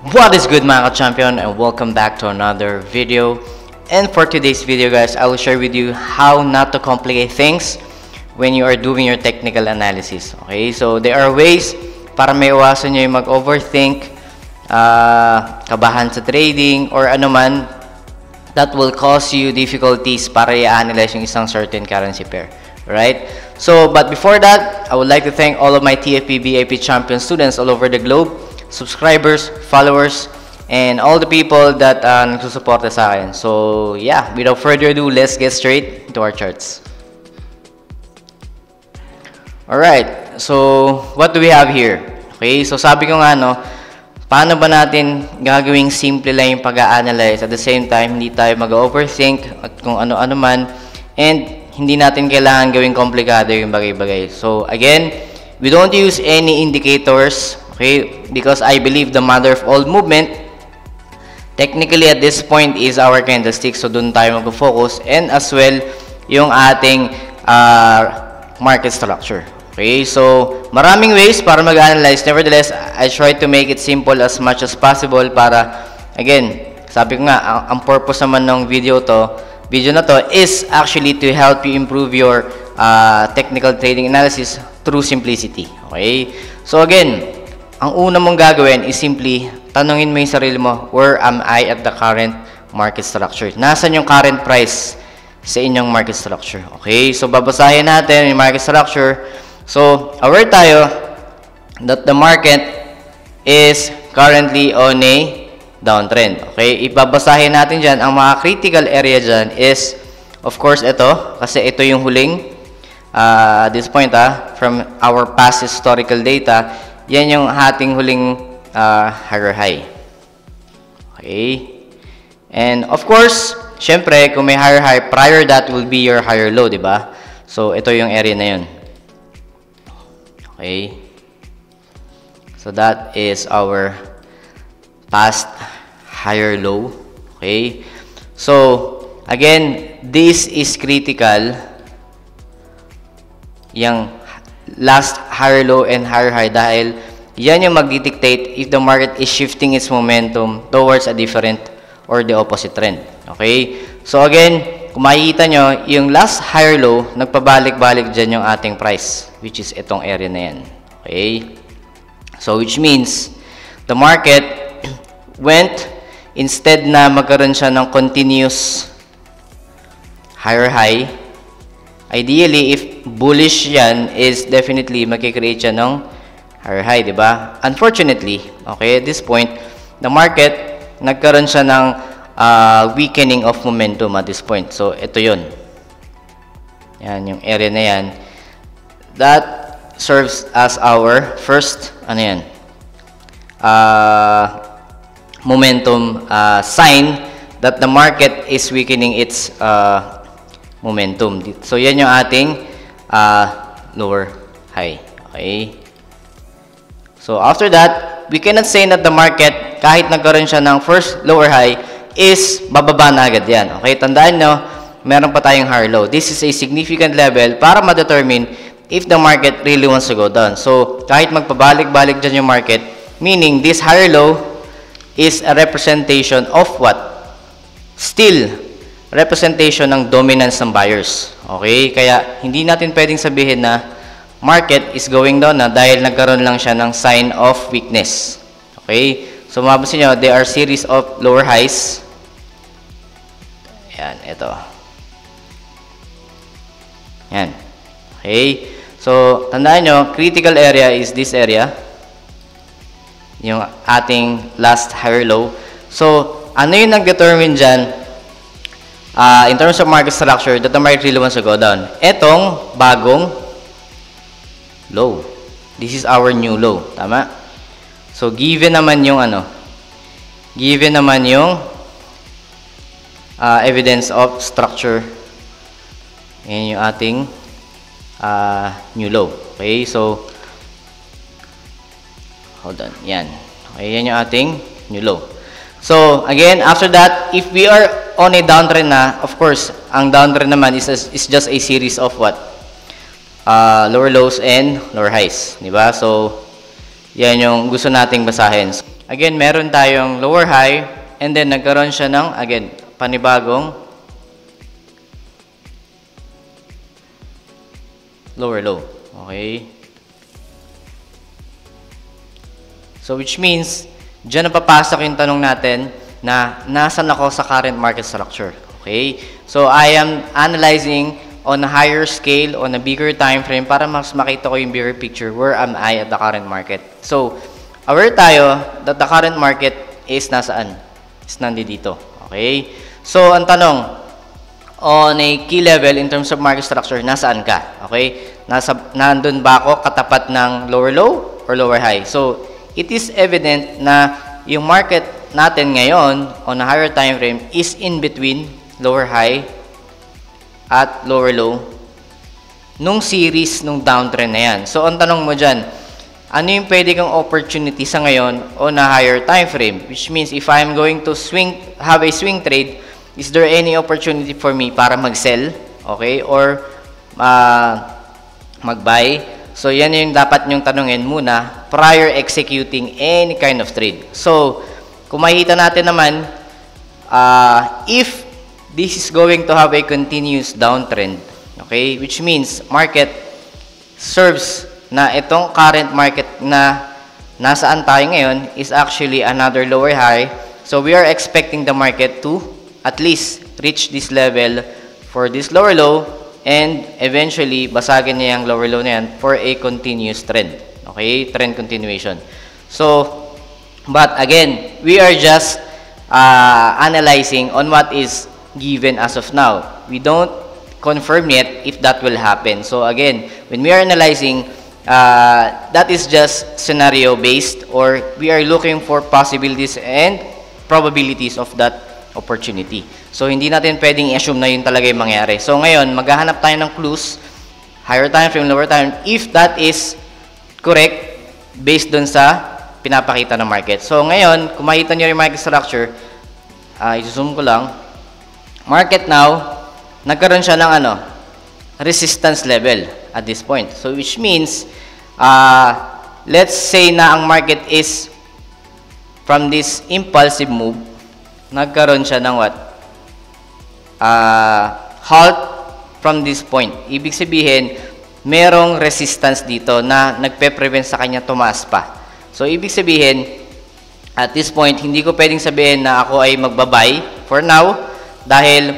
What is good, mga ka-champion, and welcome back to another video. And for today's video, guys, I will share with you how not to complicate things when you are doing your technical analysis. Okay, so there are ways para maiwasan nyo yung mag-overthink, kabahan sa trading, or ano man that will cause you difficulties para i-analyze yung isang certain currency pair. Right? So, but before that, I would like to thank all of my TFP VIP champion students all over the globe, subscribers, followers, and all the people that nagsusuporta sa akin. So, yeah, without further ado, let's get straight into our charts. Alright, so what do we have here? Okay, so sabi ko nga, no, paano ba natin gagawing simple lang yung pag-a-analyze at the same time, hindi tayo mag-overthink at kung ano-ano man, and hindi natin kailangan gawing komplikado yung bagay-bagay. So, again, we don't use any indicators, okay, because I believe the mother of all movement, technically at this point, is our candlestick. So, dun tayo mag-focus, and as well, yung ating market structure. Okay, so, maraming ways para mag-analyze. Nevertheless, I try to make it simple as much as possible para, again, sabi ko nga, ang purpose naman ng video na to is actually to help you improve your technical trading analysis through simplicity. Okay? So again, ang una mong gagawin is simply tanungin mo yung sarili mo, where am I at the current market structure? Nasaan yung current price sa inyong market structure? Okay? So babasahin natin yung market structure. So aware tayo that the market is currently on a downtrend. Okay, ibabasahin natin dyan. Ang mga critical area dyan is, of course, ito. Kasi ito yung huling, this point, from our past historical data, yan yung ating huling higher high. Okay. And, of course, syempre, kung may higher high, prior that will be your higher low, di ba? So, ito yung area na yun. Okay. So, that is our past higher low. Okay, so again, this is critical, yung last higher low and higher high, dahil yan yung magdidictate if the market is shifting its momentum towards a different or the opposite trend. Okay, so again, kung makikita nyo, yung last higher low, nagpabalik-balik dyan yung ating price, which is itong area na yan. Okay, so which means the market went, instead na magkaroon siya ng continuous higher high, ideally, if bullish yan, is definitely magkikreate siya ng higher high, di ba? Unfortunately, okay, at this point, the market, nagkaroon siya ng weakening of momentum at this point. So, ito yun. Yan, yung area na yan. That serves as our first, ano yan, momentum sign that the market is weakening its momentum. So, yan yung ating lower high. Okay? So, after that, we cannot say that the market, kahit nagkaroon siya ng first lower high, is bababa na agad yan. Okay? Tandaan nyo, meron pa tayong higher low. This is a significant level para ma-determine if the market really wants to go down. So, kahit magpabalik-balik dyan yung market, meaning this higher low is a representation of what? Still, representation ng dominance ng buyers. Okay? Kaya, hindi natin pwedeng sabihin na market is going down na dahil nagkaroon lang siya ng sign of weakness. Okay? So, mapapansin nyo, there are series of lower highs. Yan, ito. Yan. Okay? So, tandaan nyo, critical area is this area. Yung ating last higher low. So, ano yung nag-determine dyan in terms of market structure that the market really wants to go down? Etong bagong low. This is our new low. Tama? So, given naman yung given naman yung evidence of structure. Yan yung ating new low. Okay? So, hold on. Yan. Okay, yan yung ating new low. So, again, after that, if we are on a downtrend na, of course, ang downtrend naman is just a series of what? Lower lows and lower highs. Diba? So, Yan yung gusto nating basahin. Again, meron tayong lower high, and then nagkaroon siya ng, again, panibagong lower low. Okay? So, which means, dyan na papasok yung tanong natin na nasan ako sa current market structure. Okay? So, I am analyzing on a higher scale, on a bigger time frame para mas makita ko yung bigger picture. Where am I at the current market? So, aware tayo that the current market is nasaan? Is nandito. Okay? So, ang tanong, on a key level in terms of market structure, nasaan ka? Okay? Nandun ba ako katapat ng lower low or lower high? So, it is evident na yung market natin ngayon on a higher time frame is in between lower high at lower low nung series nung downtrend na yan. So, ang tanong mo dyan, ano yung pwede kang opportunity sa ngayon on a higher time frame? Which means, if I'm going to have a swing trade, is there any opportunity for me para mag-sell? Okay? Or mag-buy? So, yan yung dapat nyong tanungin muna prior executing any kind of trade. So, kung makikita natin naman, if this is going to have a continuous downtrend, okay, which means market serves na itong current market na nasaan tayo ngayon is actually another lower high. So, we are expecting the market to at least reach this level for this lower low and eventually basagin niya yung lower low na yan for a continuous trend. Okay, trend continuation. So, but again, we are just analyzing on what is given as of now. We don't confirm yet if that will happen. So again, when we are analyzing, that is just scenario based, or we are looking for possibilities and probabilities of that opportunity. So hindi natin pwedeng i-assume na yun talaga yung mangyari. So ngayon, maghahanap tayo ng clues, higher time frame, lower time, if that is correct based dun sa pinapakita ng market. So ngayon, kung makita nyo yung market structure, i-zoom ko lang. Market now, nagkaroon siya ng resistance level at this point. So which means, let's say na ang market is from this impulsive move, nagkaroon siya ng what? Halt from this point. Ibig sabihin, merong resistance dito na nagpe-prevent sa kanya tumaas pa. So, ibig sabihin, at this point, hindi ko pwedeng sabihin na ako ay magbabay for now dahil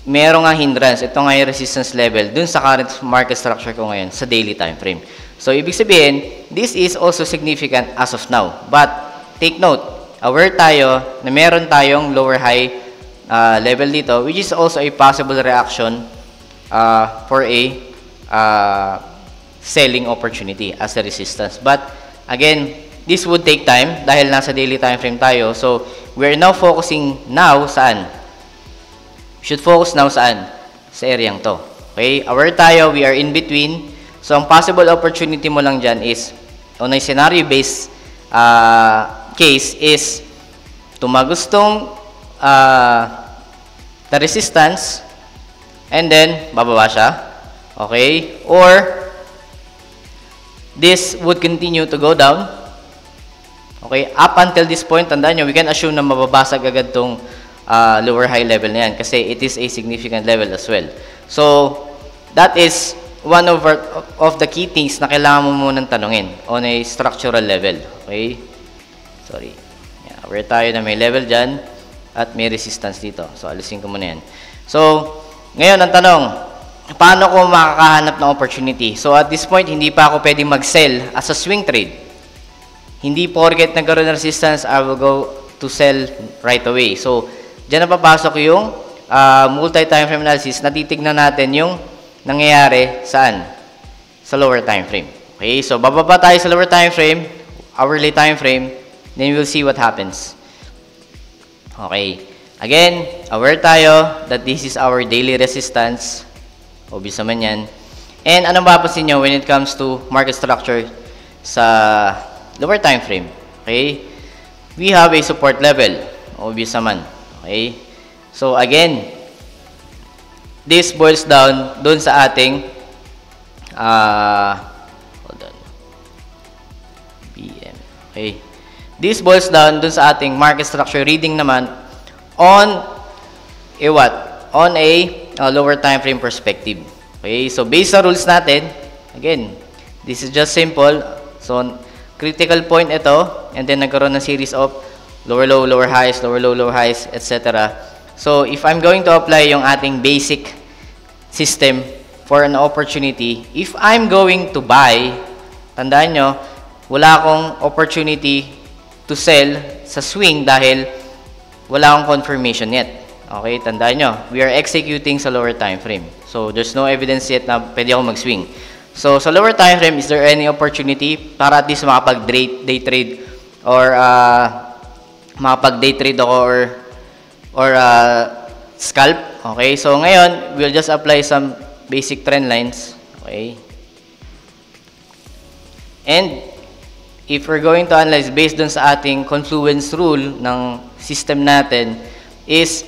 merong nga hindrance. Ito nga yung resistance level dun sa current market structure ko ngayon sa daily time frame. So, ibig sabihin, this is also significant as of now. But, take note, aware tayo na meron tayong lower high level dito, which is also a possible reaction for a selling opportunity as a resistance. But, again, this would take time dahil nasa daily time frame tayo. So, we're now focusing now saan? Should focus now saan? Sa areang to. Okay? Aware tayo, we are in between. So, ang possible opportunity mo lang dyan is, on a scenario-based case is, tumagustong the resistance, and then, bababa siya. Okay? Or, this would continue to go down. Okay? Up until this point, tandaan nyo, we can assume na mababasag agad tong lower high level na yan kasi it is a significant level as well. So, that is one of the key things na kailangan mo munang tanungin on a structural level. Okay? Sorry. Yeah, aware tayo na may level dyan at may resistance dito. So, alisin ko muna yan. So, ngayon, ang tanong, paano ko makakahanap ng opportunity? So, at this point, hindi pa ako pwedeng mag-sell as a swing trade. Hindi porket nagkaroon ng resistance, I will go to sell right away. So, dyan na papasok yung multi-time frame analysis na titignan natin yung nangyayari saan? Sa lower time frame. Okay, so bababa tayo sa lower time frame, hourly time frame, then we'll see what happens. Okay, again, aware tayo that this is our daily resistance. Obvious naman yan. And anong mapapansin nyo when it comes to market structure sa lower time frame? Okay, we have a support level. Obvious naman. Okay, so again, this boils down dun sa ating hold on. Okay. This boils down dun sa ating market structure reading naman on a what? On a lower time frame perspective. Okay, so based sa rules natin, again, this is just simple. So, critical point ito, and then nagkaroon ng series of lower low, lower highs, lower low, lower highs, etc. So, if I'm going to apply yung ating basic system for an opportunity, if I'm going to buy, tandaan nyo, wala akong opportunity to sell sa swing dahil wala akong confirmation yet. Okay, tandaan nyo, we are executing sa lower time frame. So, there's no evidence yet na pwede ako mag-swing. So, sa lower time frame, is there any opportunity para at least makapag-day trade or makapag-day trade ako or scalp? Okay, so ngayon, we'll just apply some basic trend lines. Okay. And, if we're going to analyze based dun sa ating confluence rule ng system natin, is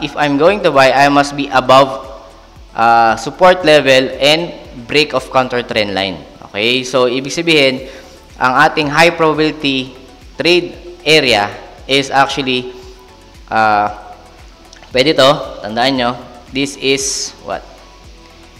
if I'm going to buy, I must be above support level and break of counter trend line. Okay? So, ibig sabihin, ang ating high probability trade area is actually pwede to, tandaan nyo, this is what?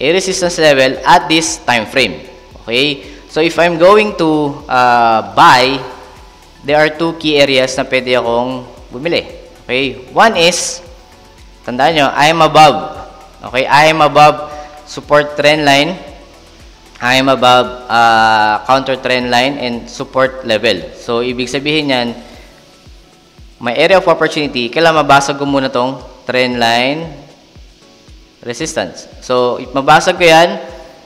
A resistance level at this time frame. Okay? So, if I'm going to buy, there are two key areas na pwede akong bumili. Okay? One is, tandaan nyo, I am above. Okay? I am above support trend line. I am above counter trend line and support level. So, ibig sabihin yan, may area of opportunity, kailangan mabasag ko muna tong trend line resistance. So, if mabasag ko yan,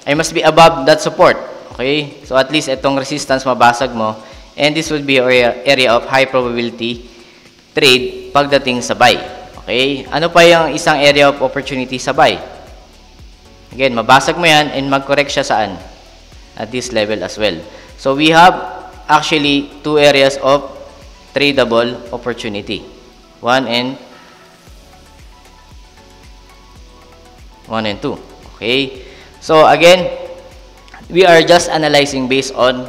I must be above that support. Okay? So, at least itong resistance mabasag mo. And this would be area of high probability trade pagdating sa buy. Okay? Ano pa yung isang area of opportunity sa buy? Again, mabasag mo yan and mag-correct siya saan? At this level as well. So, we have actually two areas of tradable opportunity. One and two. Okay? So, again, we are just analyzing based on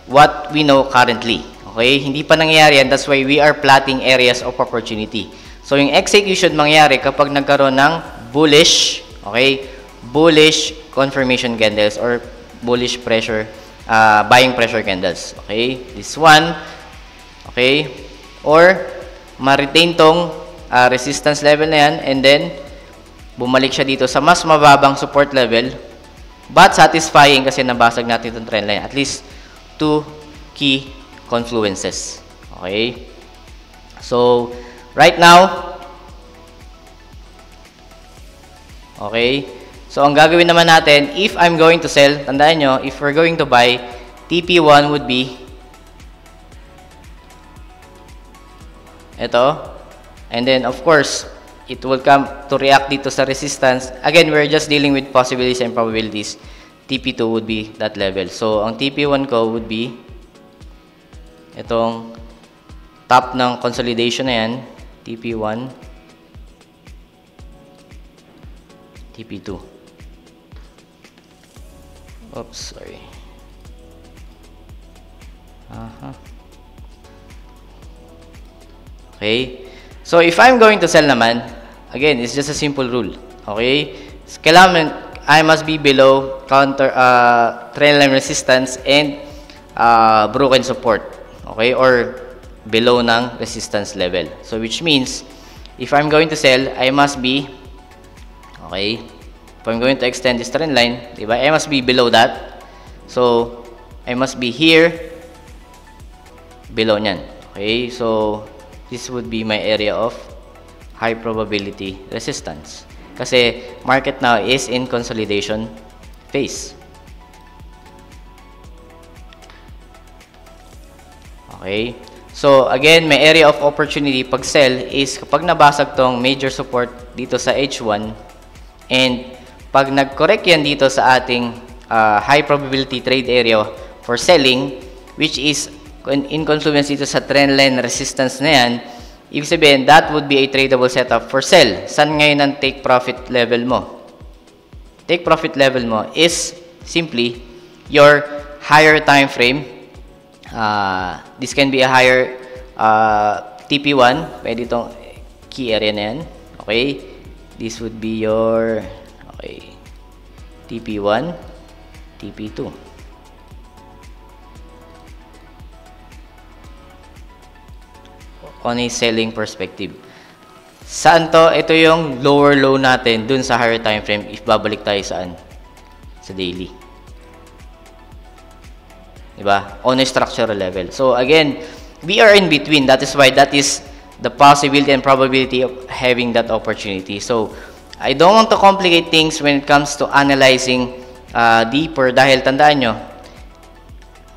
what we know currently. Okay? Hindi pa nangyayari yan. That's why we are plotting areas of opportunity. So, yung execution mangyayari kapag nagkaroon ng bullish, okay, bullish confirmation candles or bullish pressure, buying pressure candles. Okay? This one, okay, or ma-retain tong resistance level na yan and then bumalik siya dito sa mas mababang support level but satisfying kasi nabasag natin itong trend line. At least two key confluences. Okay? So, right now, okay, so ang gagawin naman natin, if I'm going to sell, tandaan nyo, if we're going to buy, TP1 would be ito. And then, of course, it will come to react dito sa resistance. Again, we're just dealing with possibilities and probabilities. TP2 would be that level. So, ang TP1 ko would be itong top ng consolidation na yan. TP1, TP2. Oops, sorry. Okay. So, if I'm going to sell naman, again, it's just a simple rule. Okay? So, kailangan, I must be below counter, trend line resistance and broken support. Okay? Or below ng resistance level. So, which means, if I'm going to sell, I must be, okay, if I'm going to extend this trend line, diba? I must be below that. So, I must be here, below nyan. Okay? So, this would be my area of high probability resistance. Kasi market now is in consolidation phase. Okay? So, again, may area of opportunity pag sell is kapag nabasag tong major support dito sa H1 and pag nag-correct yan dito sa ating high probability trade area for selling, which is in confluence dito sa trend line resistance na yan, ibig sabihin, that would be a tradable setup for sell. Saan ngayon ang take profit level mo? Take profit level mo is simply your higher time frame This can be a higher TP1. Pwede itong key area na yan. Okay? This would be your TP1, TP2. On a selling perspective. Saan to? Ito yung lower low natin dun sa higher time frame if babalik tayo saan? Sa daily. Diba? On a structural level. So again, we are in between. That is why that is the possibility and probability of having that opportunity. So I don't want to complicate things when it comes to analyzing deeper dahil tandaan nyo,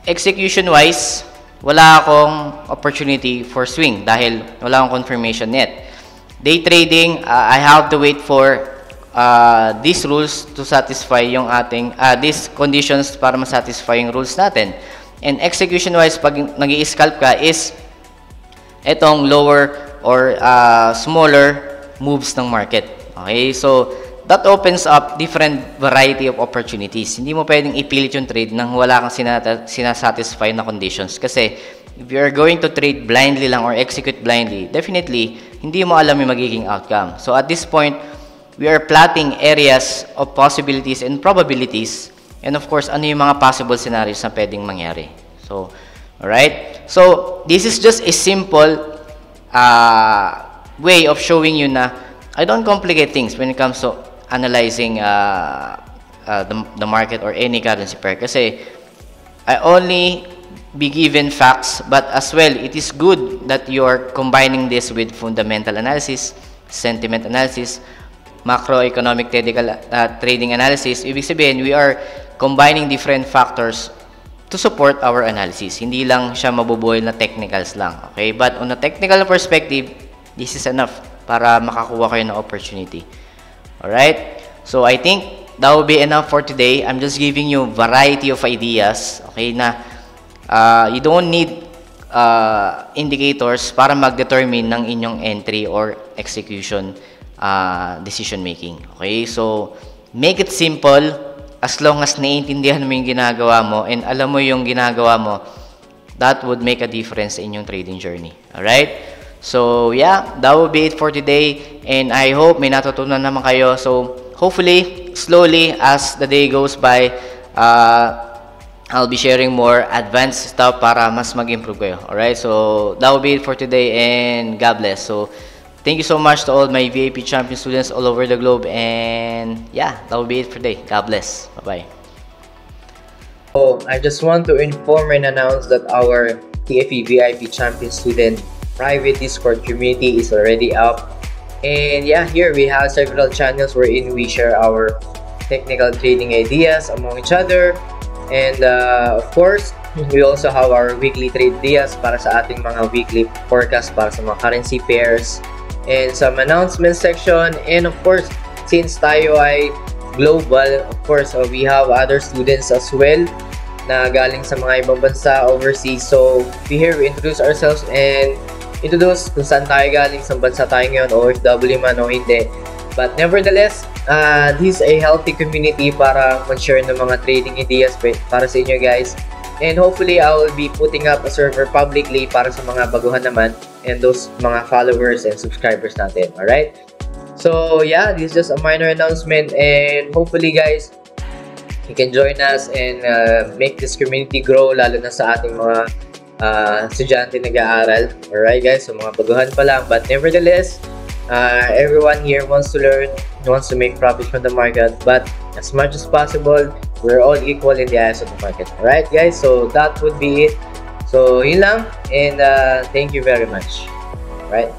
execution-wise, wala akong opportunity for swing dahil wala akong confirmation yet. Day trading, I have to wait for these rules to satisfy yung ating, these conditions para masatisfy yung rules natin. And execution-wise, pag nag-i-scalp ka is etong lower or smaller moves ng market. Okay, so that opens up different variety of opportunities. Hindi mo pwedeng ipilit yung trade nang wala kang sinasatisfy na conditions. Kasi if you are going to trade blindly lang or execute blindly, definitely, hindi mo alam yung magiging outcome. So at this point, we are plotting areas of possibilities and probabilities. And of course, ano yung mga possible scenarios na pwedeng mangyari. So, alright? So, this is just a simple way of showing you na I don't complicate things when it comes to analyzing the market or any currency pair. Kasi I only be given facts, but as well, it is good that you are combining this with fundamental analysis, sentiment analysis, macroeconomic technical trading analysis. Ibig sabihin, we are combining different factors to support our analysis. Hindi lang siya mabubuhay na technicals lang. Okay? But on a technical perspective, this is enough para makakuha kayo ng opportunity. Alright? So, I think that will be enough for today. I'm just giving you variety of ideas. Okay? Na you don't need indicators para mag-determine ng inyong entry or execution decision making. Okay? So, make it simple as long as naiintindihan mo yung ginagawa mo and alam mo yung ginagawa mo, that would make a difference in yung trading journey. Alright? So, yeah, that will be it for today. And I hope may natutunan naman kayo. So, hopefully, slowly, as the day goes by, I'll be sharing more advanced stuff para mas mag-improve kayo. Alright? So, that will be it for today and God bless. So, thank you so much to all my VIP champion students all over the globe. And, yeah, that will be it for today. God bless. Bye-bye. So, I just want to inform and announce that our TFE VIP champion student private Discord community is already up. And yeah, here we have several channels wherein we share our technical trading ideas among each other. And of course, we also have our weekly trade ideas para sa ating mga weekly forecast para sa mga currency pairs. And some announcement section. And of course, since tayo ay global, of course, we have other students as well na galing sa mga ibang bansa overseas. So, here we introduce ourselves and introduce kung saan tayo galing, sa bansa tayo ngayon, OFW man o hindi. But nevertheless, this is a healthy community para mag-share ng mga trading ideas para sa inyo guys. And hopefully, I will be putting up a server publicly para sa mga baguhan naman and those mga followers and subscribers natin. Alright? So, yeah, this is just a minor announcement and hopefully guys, you can join us and make this community grow lalo na sa ating mga estudyante nag-aaral. Alright guys, so mga baguhan pa lang. But nevertheless, everyone here wants to learn, wants to make profit from the market. But as much as possible, we're all equal in the eyes of the market. Alright guys, so that would be it. So yun lang and thank you very much. Alright.